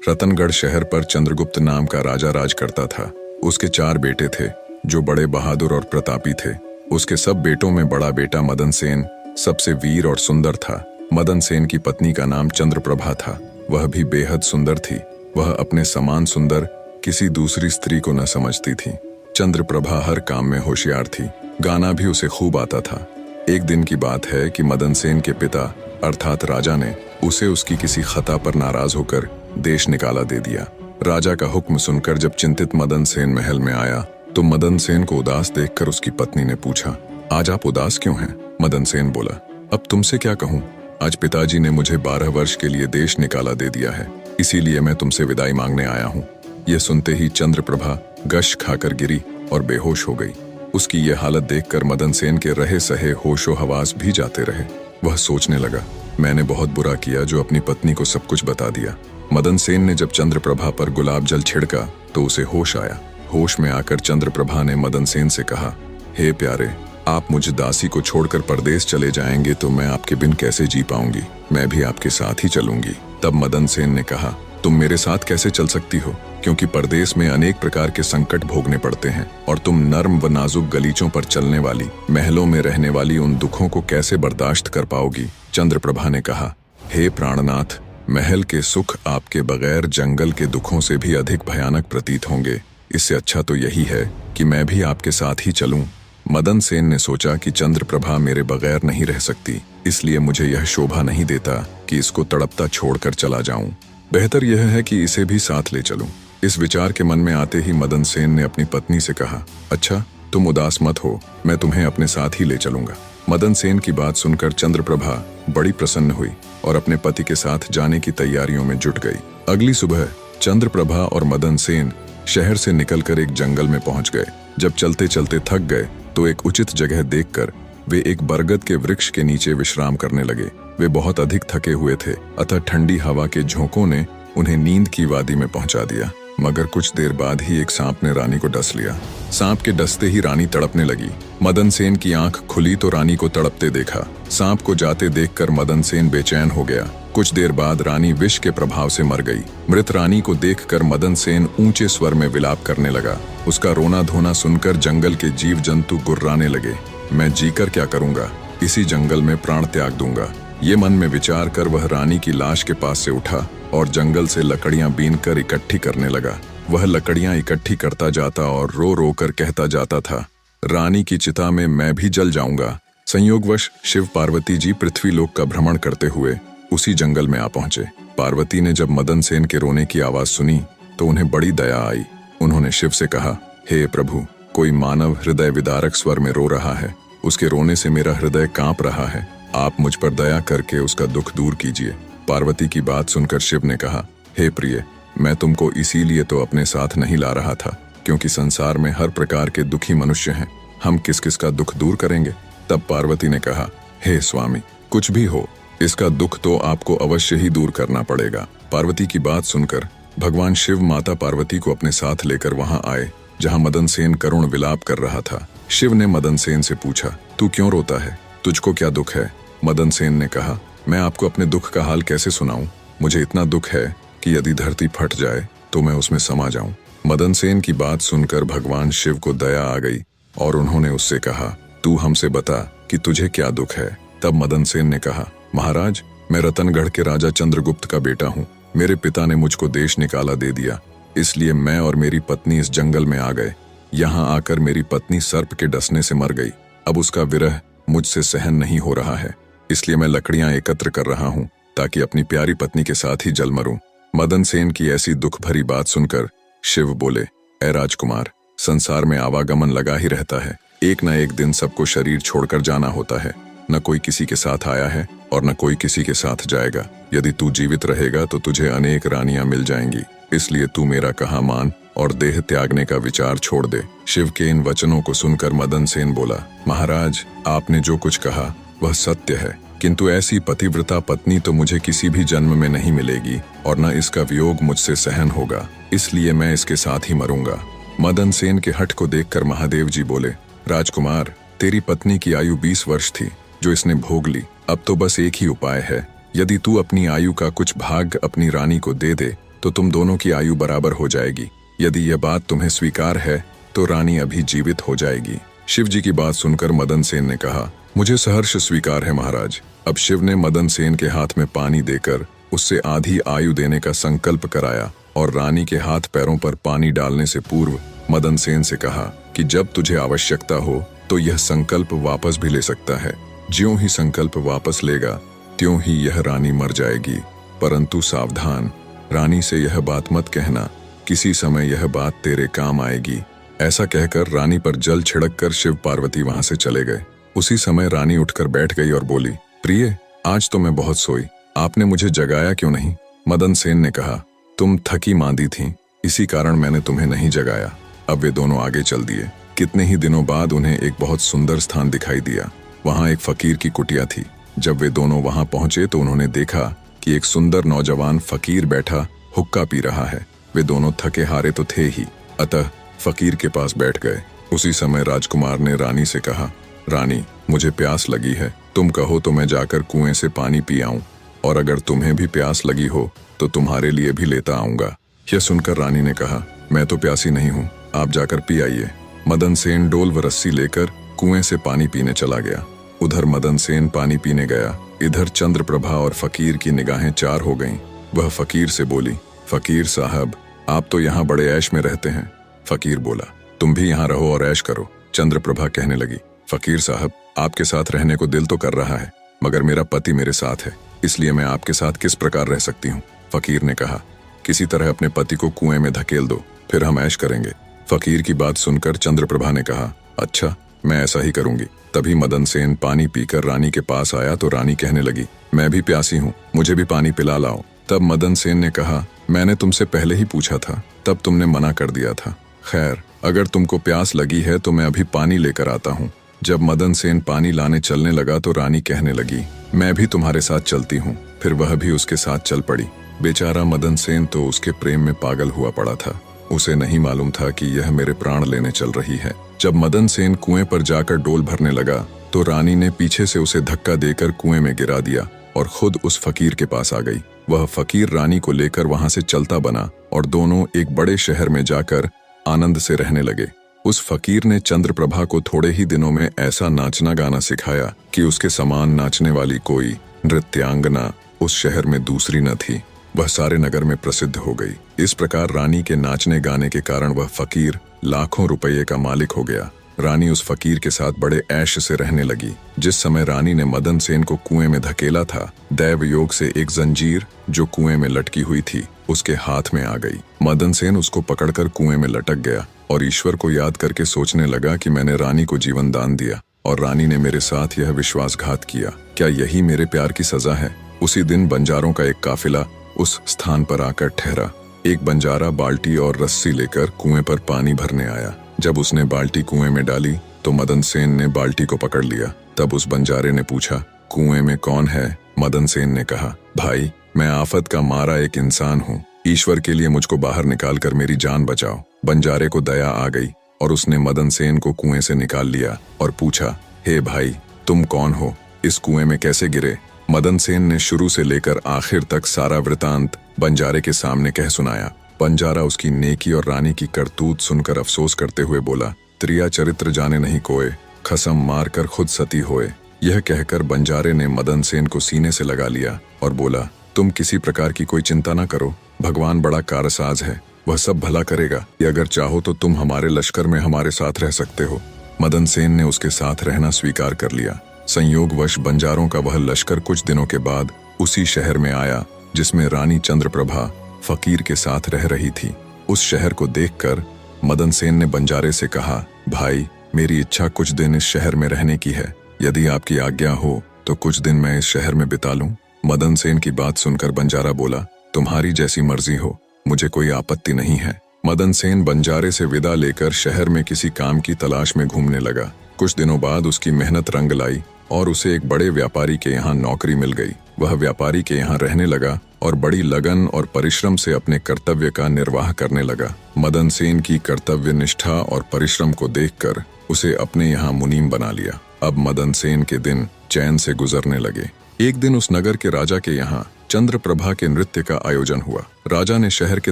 रतनगढ़ शहर पर चंद्रगुप्त नाम का राजा राज करता था। उसके 4 बेटे थे जो बड़े बहादुर और प्रतापी थे। उसके सब बेटों में बड़ा बेटा मदन सेन सबसे वीर और सुंदर था। मदन सेन की पत्नी का नाम चंद्रप्रभा था। वह भी बेहद सुंदर थी। वह अपने समान सुंदर किसी दूसरी स्त्री को न समझती थी। चंद्रप्रभा हर काम में होशियार थी। गाना भी उसे खूब आता था। एक दिन की बात है कि मदन सेन के पिता अर्थात राजा ने उसे उसकी किसी खता पर नाराज होकर देश निकाला दे दिया। राजा का हुक्म सुनकर जब चिंतित मदन सेन महल में आया तो मदन सेन को उदास देखकर उसकी पत्नी ने पूछा, आज आप उदास क्यों हैं? मदन सेन बोला, अब तुमसे क्या कहूँ, आज पिताजी ने मुझे 12 वर्ष के लिए देश निकाला दे दिया है, इसीलिए मैं तुमसे विदाई मांगने आया हूँ। यह सुनते ही चंद्रप्रभा गश खाकर गिरी और बेहोश हो गई। उसकी यह हालत देखकर मदन सेन के रहे सहे होशो हवास भी जाते रहे। वह सोचने लगा, मैंने बहुत बुरा किया जो अपनी पत्नी को सब कुछ बता दिया। मदन सेन ने जब चंद्रप्रभा पर गुलाब जल छिड़का तो उसे होश आया। होश में आकर चंद्रप्रभा ने मदन सेन से कहा, हे प्यारे, आप मुझ दासी को छोड़कर परदेश चले जाएंगे तो मैं आपके बिन कैसे जी पाऊंगी? मैं भी आपके साथ ही चलूंगी। तब मदन सेन ने कहा, तुम मेरे साथ कैसे चल सकती हो, क्योंकि परदेश में अनेक प्रकार के संकट भोगने पड़ते हैं और तुम नर्म व नाजुक गलीचों पर चलने वाली, महलों में रहने वाली उन दुखों को कैसे बर्दाश्त कर पाओगी? चंद्रप्रभा ने कहा, हे प्राणनाथ, महल के सुख आपके बगैर जंगल के दुखों से भी अधिक भयानक प्रतीत होंगे। इससे अच्छा तो यही है कि मैं भी आपके साथ ही चलूं। मदन सेन ने सोचा कि चंद्रप्रभा मेरे बगैर नहीं रह सकती, इसलिए मुझे यह शोभा नहीं देता कि इसको तड़पता छोड़कर चला जाऊं। बेहतर यह है कि इसे भी साथ ले चलूं। इस विचार के मन में आते ही मदन सेन ने अपनी पत्नी से कहा, अच्छा, तुम उदास मत हो, मैं तुम्हें अपने साथ ही ले चलूंगा। मदन सेन की बात सुनकर चंद्रप्रभा बड़ी प्रसन्न हुई और अपने पति के साथ जाने की तैयारियों में जुट गई। अगली सुबह चंद्रप्रभा और मदन सेन शहर से निकलकर एक जंगल में पहुंच गए। जब चलते चलते थक गए तो एक उचित जगह देखकर वे एक बरगद के वृक्ष के नीचे विश्राम करने लगे। वे बहुत अधिक थके हुए थे, अतः ठंडी हवा के झोंकों ने उन्हें नींद की वादी में पहुंचा दिया। मगर कुछ देर बाद ही एक सांप ने रानी को डस लिया। सांप के डसते ही रानी तड़पने लगी। मदन सेन की आंख खुली तो रानी को तड़पते देखा। सांप को जाते देखकर मदन सेन बेचैन हो गया। कुछ देर बाद रानी विष के प्रभाव से मर गई। मृत रानी को देखकर मदन सेन ऊंचे स्वर में विलाप करने लगा। उसका रोना धोना सुनकर जंगल के जीव जंतु गुर्राने लगे। मैं जीकर क्या करूंगा, इसी जंगल में प्राण त्याग दूंगा। ये मन में विचार कर वह रानी की लाश के पास से उठा और जंगल से लकड़ियां बीनकर इकट्ठी करने लगा। वह लकड़ियां इकट्ठी करता जाता और रो रो कर कहता जाता था, रानी की चिता में मैं भी जल जाऊंगा। संयोगवश शिव पार्वती जी पृथ्वीलोक का भ्रमण करते हुए उसी जंगल में आ पहुंचे। पार्वती ने जब मदन सेन के रोने की आवाज सुनी तो उन्हें बड़ी दया आई। उन्होंने शिव से कहा, हे प्रभु, कोई मानव हृदय विदारक स्वर में रो रहा है। उसके रोने से मेरा हृदय कांप रहा है। आप मुझ पर दया करके उसका दुख दूर कीजिए। पार्वती की बात सुनकर शिव ने कहा, हे प्रिय, मैं तुमको इसीलिए तो अपने साथ नहीं ला रहा था क्योंकि संसार में हर प्रकार के दुखी मनुष्य हैं। हम किस किस का दुख दूर करेंगे? तब पार्वती ने कहा, हे स्वामी, कुछ भी हो, इसका दुख तो आपको अवश्य ही दूर करना पड़ेगा। पार्वती की बात सुनकर भगवान शिव माता पार्वती को अपने साथ लेकर वहां आए जहां मदन सेन करुण विलाप कर रहा था। शिव ने मदन सेन से पूछा, तू क्यों रोता है? तुझको क्या दुख है? मदन सेन ने कहा, मैं आपको अपने दुख का हाल कैसे सुनाऊं? मुझे इतना दुख है कि यदि धरती फट जाए तो मैं उसमें समा जाऊं। मदन सेन की बात सुनकर भगवान शिव को दया आ गई और उन्होंने उससे कहा, तू हमसे बता कि तुझे क्या दुख है? तब मदन सेन ने कहा, महाराज, मैं रतनगढ़ के राजा चंद्रगुप्त का बेटा हूँ। मेरे पिता ने मुझको देश निकाला दे दिया, इसलिए मैं और मेरी पत्नी इस जंगल में आ गए। यहाँ आकर मेरी पत्नी सर्प के डसने से मर गई। अब उसका विरह मुझसे सहन नहीं हो रहा है, इसलिए मैं लकड़ियां एकत्र कर रहा हूँ ताकि अपनी प्यारी पत्नी के साथ ही जल मरूं। मदन सेन की ऐसी दुख भरी बात सुनकर शिव बोले, ऐ राजकुमार, संसार में आवागमन लगा ही रहता है। एक न एक दिन सबको शरीर छोड़कर जाना होता है। न कोई किसी के साथ आया है और न कोई किसी के साथ जाएगा। यदि तू जीवित रहेगा तो तुझे अनेक रानियां मिल जाएंगी, इसलिए तू मेरा कहा मान और देह त्यागने का विचार छोड़ दे। शिव के इन वचनों को सुनकर मदन सेन बोला, महाराज, आपने जो कुछ कहा वह सत्य है, किंतु ऐसी पतिव्रता पत्नी तो मुझे किसी भी जन्म में नहीं मिलेगी और न इसका वियोग मुझसे सहन होगा, इसलिए मैं इसके साथ ही मरूंगा। मदन सेन के हठ को देखकर महादेव जी बोले, राजकुमार, तेरी पत्नी की आयु 20 वर्ष थी जो इसने भोग ली। अब तो बस एक ही उपाय है, यदि तू अपनी आयु का कुछ भाग अपनी रानी को दे दे तो तुम दोनों की आयु बराबर हो जाएगी। यदि यह बात तुम्हें स्वीकार है तो रानी अभी जीवित हो जाएगी। शिव जी की बात सुनकर मदन सेन ने कहा, मुझे सहर्ष स्वीकार है महाराज। अब शिव ने मदन सेन के हाथ में पानी देकर उससे आधी आयु देने का संकल्प कराया और रानी के हाथ पैरों पर पानी डालने से पूर्व मदन सेन से कहा कि जब तुझे आवश्यकता हो तो यह संकल्प वापस भी ले सकता है। ज्यों ही संकल्प वापस लेगा त्यों ही यह रानी मर जाएगी। परंतु सावधान, रानी से यह बात मत कहना, किसी समय यह बात तेरे काम आएगी। ऐसा कहकर रानी पर जल छिड़ककर शिव पार्वती वहां से चले गए। उसी समय रानी उठकर बैठ गई और बोली, प्रिय, आज तो मैं बहुत सोई, आपने मुझे जगाया क्यों नहीं? मदन सेन ने कहा, तुम थकी मांदी थीं, इसी कारण मैंने तुम्हें नहीं जगाया। अब वे दोनों आगे चल दिए। कितने ही दिनों बाद उन्हें एक बहुत सुंदर स्थान दिखाई दिया। वहां एक फकीर की कुटिया थी। जब वे दोनों वहां पहुंचे तो उन्होंने देखा कि एक सुंदर नौजवान फकीर बैठा हुक्का पी रहा है। वे दोनों थके हारे तो थे ही, अतः फकीर के पास बैठ गए। उसी समय राजकुमार ने रानी से कहा, रानी, मुझे प्यास लगी है, तुम कहो तो मैं जाकर कुएं से पानी पी आऊं, और अगर तुम्हें भी प्यास लगी हो तो तुम्हारे लिए भी लेता आऊंगा। यह सुनकर रानी ने कहा, मैं तो प्यासी नहीं हूं, आप जाकर पी आइए। मदन सेन डोल व रस्सी लेकर कुएं से पानी पीने चला गया। उधर मदन सेन पानी पीने गया, इधर चंद्रप्रभा और फकीर की निगाहें चार हो गईं। वह फकीर से बोली, फकीर साहब, आप तो यहाँ बड़े ऐश में रहते हैं। फकीर बोला, तुम भी यहाँ रहो और ऐश करो। चंद्रप्रभा कहने लगी, फकीर साहब, आपके साथ रहने को दिल तो कर रहा है, मगर मेरा पति मेरे साथ है, इसलिए मैं आपके साथ किस प्रकार रह सकती हूँ? फकीर ने कहा, किसी तरह अपने पति को कुएं में धकेल दो, फिर हम ऐश करेंगे। फकीर की बात सुनकर चंद्रप्रभा ने कहा, अच्छा, मैं ऐसा ही करूंगी। तभी मदन सेन पानी पीकर रानी के पास आया तो रानी कहने लगी, मैं भी प्यासी हूँ, मुझे भी पानी पिला लाओ। तब मदन सेन ने कहा, मैंने तुमसे पहले ही पूछा था, तब तुमने मना कर दिया था। खैर, अगर तुमको प्यास लगी है तो मैं अभी पानी लेकर आता हूँ। जब मदन सेन पानी लाने चलने लगा तो रानी कहने लगी, मैं भी तुम्हारे साथ चलती हूँ। फिर वह भी उसके साथ चल पड़ी। बेचारा मदन सेन तो उसके प्रेम में पागल हुआ पड़ा था। उसे नहीं मालूम था कि यह मेरे प्राण लेने चल रही है। जब मदन सेन कुएं पर जाकर डोल भरने लगा तो रानी ने पीछे से उसे धक्का देकर कुएं में गिरा दिया और खुद उस फकीर के पास आ गई। वह फकीर रानी को लेकर वहां से चलता बना और दोनों एक बड़े शहर में जाकर आनंद से रहने लगे। उस फकीर ने चंद्रप्रभा को थोड़े ही दिनों में ऐसा नाचना गाना सिखाया कि उसके समान नाचने वाली कोई नृत्यांगना उस शहर में दूसरी न थी। वह सारे नगर में प्रसिद्ध हो गई। इस प्रकार रानी के नाचने गाने के कारण वह फकीर लाखों रुपये का मालिक हो गया। रानी उस फकीर के साथ बड़े ऐश से रहने लगी। जिस समय रानी ने मदन सेन को कुएं में धकेला था, दैव योग से एक जंजीर जो कुएं में लटकी हुई थी उसके हाथ में आ गई। मदन सेन उसको पकड़कर कुएं में लटक गया और ईश्वर को याद करके सोचने लगा कि मैंने रानी को जीवन दान दिया और रानी ने मेरे साथ यह विश्वासघात किया। क्या यही मेरे प्यार की सजा है? उसी दिन बंजारों का एक काफिला उस स्थान पर आकर ठहरा। एक बंजारा बाल्टी और रस्सी लेकर कुएं पर पानी भरने आया। जब उसने बाल्टी कुएं में डाली तो मदन सेन ने बाल्टी को पकड़ लिया। तब उस बंजारे ने पूछा, कुएं में कौन है? मदन सेन ने कहा, भाई, मैं आफत का मारा एक इंसान हूँ, ईश्वर के लिए मुझको बाहर निकाल कर मेरी जान बचाओ। बंजारे को दया आ गई और उसने मदन सेन को कुएं से निकाल लिया और पूछा, हे भाई, तुम कौन हो? इस कुएं में कैसे गिरे? मदन सेन ने शुरू से लेकर आखिर तक सारा वृतांत बंजारे के सामने कह सुनाया। बंजारा उसकी नेकी और रानी की करतूत सुनकर अफसोस करते हुए बोला, त्रिया चरित्र जाने नहीं कोय, खसम मार कर खुद सती होए। यह कहकर बंजारे ने मदन सेन को सीने से लगा लिया और बोला, तुम किसी प्रकार की कोई चिंता न करो, भगवान बड़ा कारसाज है, वह सब भला करेगा। अगर चाहो तो तुम हमारे लश्कर में हमारे साथ रह सकते हो। मदन सेन ने उसके साथ रहना स्वीकार कर लिया। संयोगवश बंजारों का वह लश्कर कुछ दिनों के बाद उसी शहर में आया जिसमें रानी चंद्रप्रभा फकीर के साथ रह रही थी। उस शहर को देखकर मदन सेन ने बंजारे से कहा, भाई, मेरी इच्छा कुछ दिन इस शहर में रहने की है। यदि आपकी आज्ञा हो तो कुछ दिन मैं इस शहर में बिता लूं। मदन सेन की बात सुनकर बंजारा बोला, तुम्हारी जैसी मर्जी हो, मुझे कोई आपत्ति नहीं है। मदन सेन बंजारे से विदा लेकर शहर में किसी काम की तलाश में घूमने लगा। कुछ दिनों बाद उसकी मेहनत रंग लाई और उसे एक बड़े व्यापारी के यहाँ नौकरी मिल गई। वह व्यापारी के यहाँ रहने लगा और बड़ी लगन और परिश्रम से अपने कर्तव्य का निर्वाह करने लगा। मदन सेन की कर्तव्य निष्ठा और परिश्रम को देखकर उसे अपने यहाँ मुनीम बना लिया। अब मदन सेन के दिन चैन से गुजरने लगे। एक दिन उस नगर के राजा के यहाँ चंद्रप्रभा के नृत्य का आयोजन हुआ। राजा ने शहर के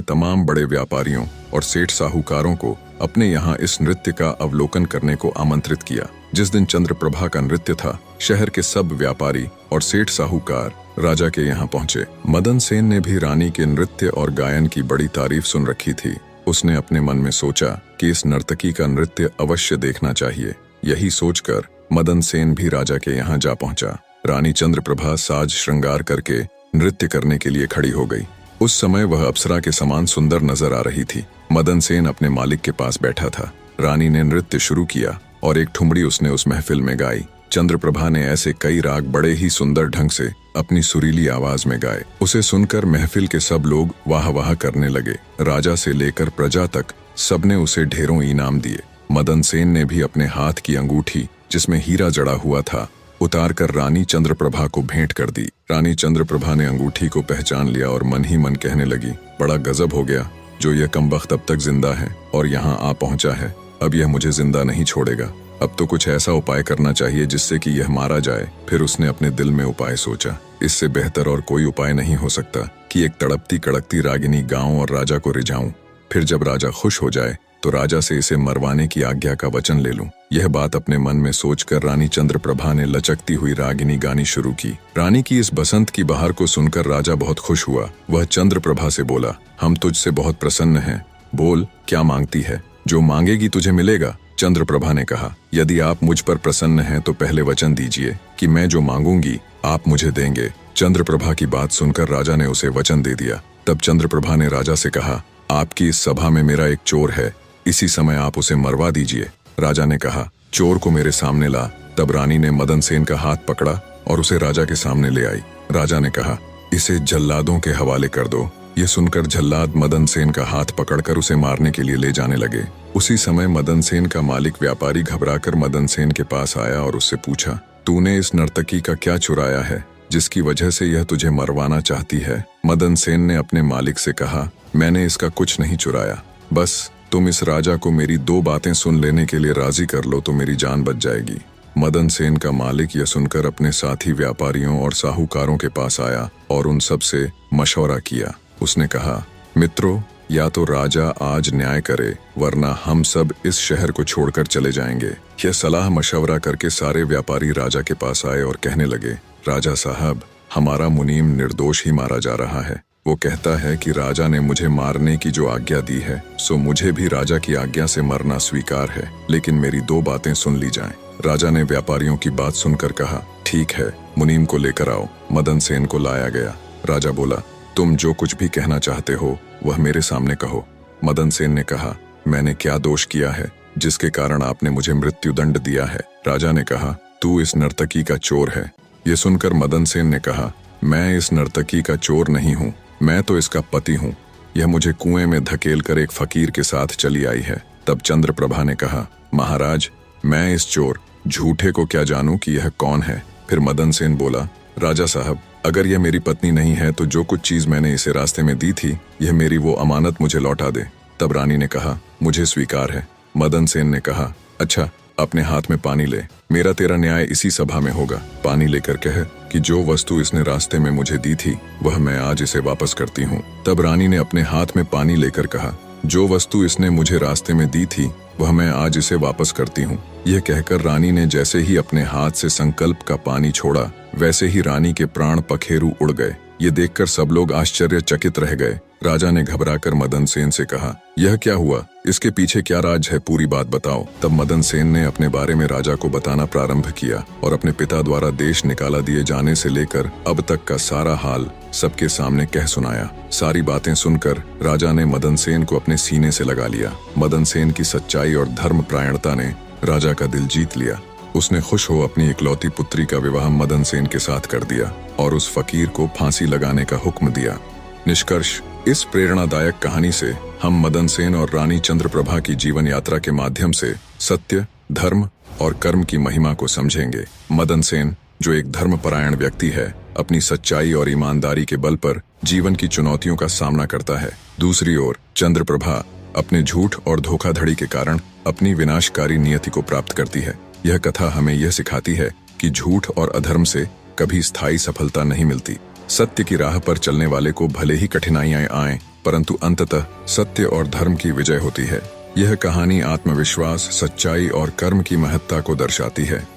तमाम बड़े व्यापारियों और सेठ साहूकारों को अपने यहाँ इस नृत्य का अवलोकन करने को आमंत्रित किया। जिस दिन चंद्रप्रभा का नृत्य था, शहर के सब व्यापारी और सेठ साहूकार राजा के यहाँ पहुंचे। मदन सेन ने भी रानी के नृत्य और गायन की बड़ी तारीफ सुन रखी थी। उसने अपने मन में सोचा कि इस नर्तकी का नृत्य अवश्य देखना चाहिए। यही सोचकर मदन सेन भी राजा के यहाँ जा पहुंचा। रानी चंद्रप्रभा साज श्रृंगार करके नृत्य करने के लिए खड़ी हो गई। उस समय वह अप्सरा के समान सुंदर नजर आ रही थी। मदन सेन अपने मालिक के पास बैठा था। रानी ने नृत्य शुरू किया और एक ठुमरी उसने उस महफिल में गाई। चंद्रप्रभा ने ऐसे कई राग बड़े ही सुंदर ढंग से अपनी सुरीली आवाज में गाए। उसे सुनकर महफिल के सब लोग वाह वाह करने लगे। राजा से लेकर प्रजा तक सबने उसे ढेरों इनाम दिए। मदन सेन ने भी अपने हाथ की अंगूठी, जिसमें हीरा जड़ा हुआ था, उतारकर रानी चंद्रप्रभा को भेंट कर दी। रानी चंद्रप्रभा ने अंगूठी को पहचान लिया और मन ही मन कहने लगी, बड़ा गजब हो गया, जो यह कमबख्त अब तक जिंदा है और यहाँ आ पहुंचा है। अब यह मुझे जिंदा नहीं छोड़ेगा। अब तो कुछ ऐसा उपाय करना चाहिए जिससे कि यह मारा जाए। फिर उसने अपने दिल में उपाय सोचा, इससे बेहतर और कोई उपाय नहीं हो सकता कि एक तड़पती कड़कती रागिनी गाऊं और राजा को रिझाऊं। फिर जब राजा खुश हो जाए तो राजा से इसे मरवाने की आज्ञा का वचन ले लूं। यह बात अपने मन में सोचकर रानी चंद्रप्रभा ने लचकती हुई रागिनी गानी शुरू की। रानी की इस बसंत की बहार को सुनकर राजा बहुत खुश हुआ। वह चंद्रप्रभा से बोला, हम तुझसे बहुत प्रसन्न हैं, बोल क्या मांगती है, जो मांगेगी तुझे मिलेगा। चंद्रप्रभा ने कहा, यदि आप मुझ पर प्रसन्न हैं तो पहले वचन दीजिए कि मैं जो मांगूंगी आप मुझे देंगे। चंद्रप्रभा की बात सुनकर राजा ने उसे वचन दे दिया। तब चंद्रप्रभा ने राजा से कहा, आपकी इस सभा में मेरा एक चोर है, इसी समय आप उसे मरवा दीजिए। राजा ने कहा, चोर को मेरे सामने ला। तब रानी ने मदन सेन का हाथ पकड़ा और उसे राजा के सामने ले आई। राजा ने कहा, इसे जल्लादों के हवाले कर दो। ये सुनकर जल्लाद मदन सेन का हाथ पकड़कर उसे मारने के लिए ले जाने लगे। उसी समय मदन सेन का मालिक व्यापारी घबराकर मदन सेन के पास आया और उससे पूछा, तूने इस नर्तकी का क्या चुराया है जिसकी वजह से यह तुझे मरवाना चाहती है। मदन सेन ने अपने मालिक से कहा, मैंने इसका कुछ नहीं चुराया, बस तुम इस राजा को मेरी दो बातें सुन लेने के लिए राजी कर लो तो मेरी जान बच जाएगी। मदन सेन का मालिक यह सुनकर अपने साथी व्यापारियों और साहूकारों के पास आया और उन सब से मशवरा किया। उसने कहा, मित्रों, या तो राजा आज न्याय करे वरना हम सब इस शहर को छोड़कर चले जाएंगे। यह सलाह मशवरा करके सारे व्यापारी राजा के पास आए और कहने लगे, राजा साहब, हमारा मुनीम निर्दोष ही मारा जा रहा है। वो कहता है कि राजा ने मुझे मारने की जो आज्ञा दी है सो मुझे भी राजा की आज्ञा से मरना स्वीकार है, लेकिन मेरी दो बातें सुन ली जाएं। राजा ने व्यापारियों की बात सुनकर कहा, ठीक है, मुनीम को लेकर आओ। मदन सेन को लाया गया। राजा बोला, तुम जो कुछ भी कहना चाहते हो वह मेरे सामने कहो। मदन सेन ने कहा, मैंने क्या दोष किया है जिसके कारण आपने मुझे मृत्युदंड दिया है। राजा ने कहा, तू इस नर्तकी का चोर है। ये सुनकर मदन सेन ने कहा, मैं इस नर्तकी का चोर नहीं हूँ, मैं तो इसका पति हूँ। यह मुझे कुएं में धकेल कर एक फकीर के साथ चली आई है। तब चंद्रप्रभा ने कहा, महाराज, मैं इस चोर झूठे को क्या जानूं कि यह कौन है। फिर मदन सेन बोला, राजा साहब, अगर यह मेरी पत्नी नहीं है तो जो कुछ चीज मैंने इसे रास्ते में दी थी यह मेरी वो अमानत मुझे लौटा दे। तब रानी ने कहा, मुझे स्वीकार है। मदन सेन ने कहा, अच्छा, अपने हाथ में पानी ले, मेरा तेरा न्याय इसी सभा में होगा। पानी लेकर कह कि जो वस्तु इसने रास्ते में मुझे दी थी वह मैं आज इसे वापस करती हूँ। तब रानी ने अपने हाथ में पानी लेकर कहा, जो वस्तु इसने मुझे रास्ते में दी थी वह मैं आज इसे वापस करती हूँ। यह कहकर रानी ने जैसे ही अपने हाथ से संकल्प का पानी छोड़ा वैसे ही रानी के प्राण पखेरु उड़ गए। ये देखकर सब लोग आश्चर्यचकित रह गए। राजा ने घबराकर मदन सेन से कहा, यह क्या हुआ, इसके पीछे क्या राज है, पूरी बात बताओ। तब मदन सेन ने अपने बारे में राजा को बताना प्रारंभ किया और अपने पिता द्वारा देश निकाला दिए जाने से लेकर अब तक का सारा हाल सबके सामने कह सुनाया। सारी बातें सुनकर राजा ने मदन सेन को अपने सीने से लगा लिया। मदन सेन की सच्चाई और धर्मपरायणता ने राजा का दिल जीत लिया। उसने खुश हो अपनी इकलौती पुत्री का विवाह मदन सेन के साथ कर दिया और उस फकीर को फांसी लगाने का हुक्म दिया। निष्कर्ष, इस प्रेरणादायक कहानी से हम मदन सेन और रानी चंद्रप्रभा की जीवन यात्रा के माध्यम से सत्य, धर्म और कर्म की महिमा को समझेंगे। मदन सेन, जो एक धर्मपरायण व्यक्ति है, अपनी सच्चाई और ईमानदारी के बल पर जीवन की चुनौतियों का सामना करता है। दूसरी ओर चंद्रप्रभा अपने झूठ और धोखाधड़ी के कारण अपनी विनाशकारी नियति को प्राप्त करती है। यह कथा हमें यह सिखाती है कि झूठ और अधर्म से कभी स्थायी सफलता नहीं मिलती। सत्य की राह पर चलने वाले को भले ही कठिनाइयां आएं, परंतु अंततः सत्य और धर्म की विजय होती है। यह कहानी आत्मविश्वास, सच्चाई और कर्म की महत्ता को दर्शाती है।